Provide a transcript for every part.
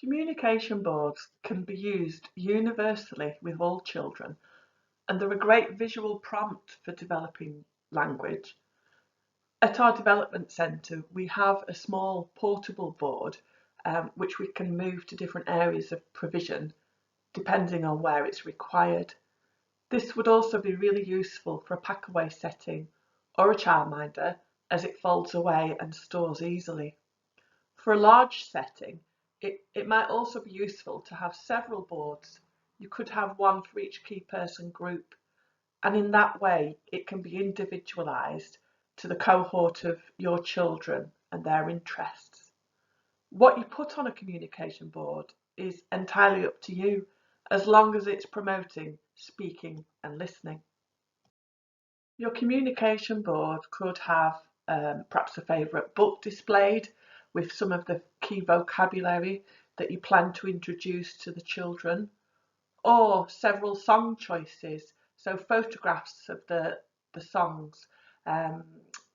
Communication boards can be used universally with all children, and they're a great visual prompt for developing language. At our development centre, we have a small portable board which we can move to different areas of provision depending on where it's required. This would also be really useful for a pack-away setting or a childminder as it folds away and stores easily. For a large setting, it might also be useful to have several boards. You could have one for each key person group, and in that way it can be individualised to the cohort of your children and their interests. What you put on a communication board is entirely up to you, as long as it's promoting speaking and listening. Your communication board could have perhaps a favourite book displayed with some of the key vocabulary that you plan to introduce to the children, or several song choices, so photographs of the songs um,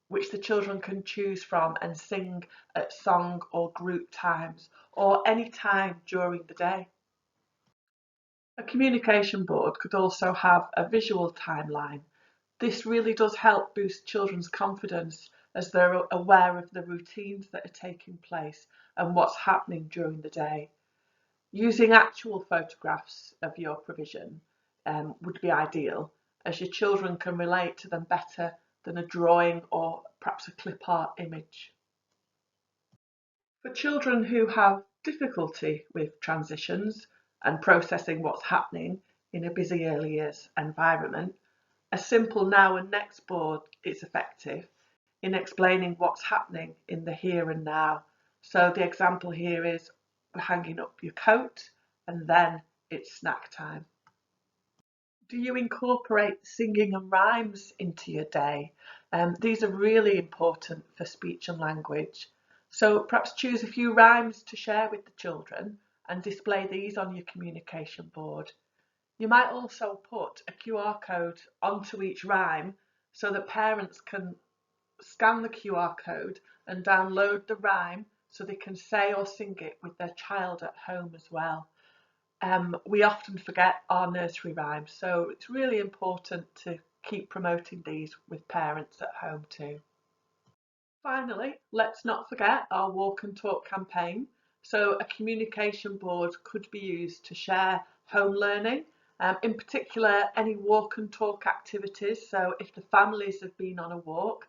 which the children can choose from and sing at song or group times or any time during the day. A communication board could also have a visual timeline. This really does help boost children's confidence as they're aware of the routines that are taking place and what's happening during the day. Using actual photographs of your provision would be ideal, as your children can relate to them better than a drawing or perhaps a clip art image. For children who have difficulty with transitions and processing what's happening in a busy early years environment, a simple now and next board is effective in explaining what's happening in the here and now. So the example here is we're hanging up your coat and then it's snack time. Do you incorporate singing and rhymes into your day? These are really important for speech and language. So perhaps choose a few rhymes to share with the children and display these on your communication board. You might also put a QR code onto each rhyme so that parents can scan the QR code and download the rhyme so they can say or sing it with their child at home as well. We often forget our nursery rhymes, so it's really important to keep promoting these with parents at home too. Finally, let's not forget our walk and talk campaign. So a communication board could be used to share home learning, in particular any walk and talk activities. So if the families have been on a walk,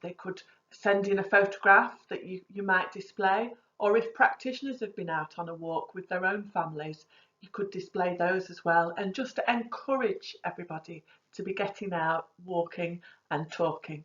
they could send in a photograph that you might display, or if practitioners have been out on a walk with their own families, you could display those as well, and just to encourage everybody to be getting out, walking and talking.